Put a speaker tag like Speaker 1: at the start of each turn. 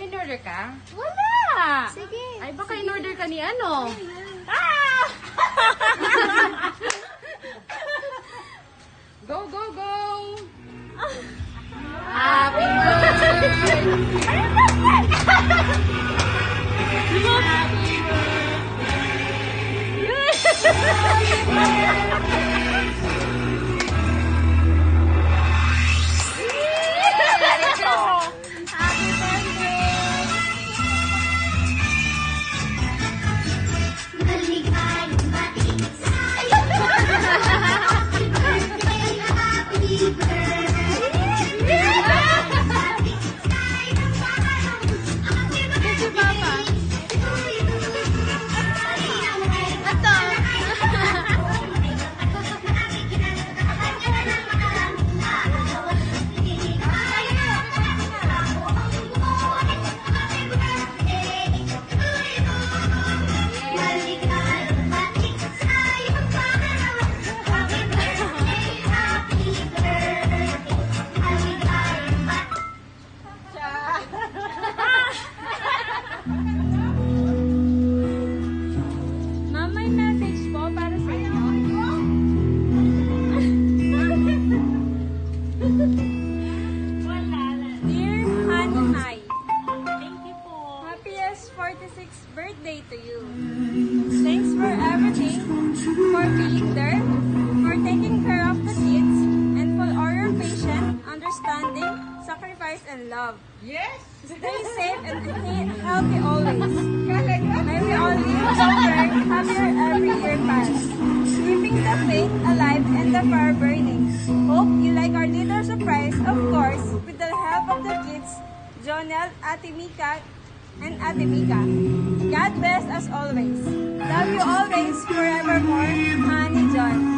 Speaker 1: in-order ka?
Speaker 2: Wala!
Speaker 3: Sige.
Speaker 1: Ay, baka in-order ka ni ano?
Speaker 2: Ah!
Speaker 1: Go, go, go! Happy birthday!
Speaker 3: Happy birthday! Maligayang bati sa'yo. Happy birthday, happy birthday. Happy sa'yo, happy birthday to you. Ito. Maligayang bati sa'yo. Happy birthday, happy birthday. Maligayang bati.
Speaker 2: Ma'am, may message po para sa inyo. Dear Hanay, thank you po. Happiest 46th birthday to you. Thanks for everything, for being there, for taking care of the kids, and for all your patience, understanding, sacrifice, and love.
Speaker 1: Yes!
Speaker 2: Stay safe and healthy always. May we all live longer, happier every year pass. Keeping the faith alive and the fire burning. Hope you like our little surprise, of course, with the help of the kids, Jonel, Ate Mika, and Ate Mika. God bless us always. Love you always, forevermore, Honey John.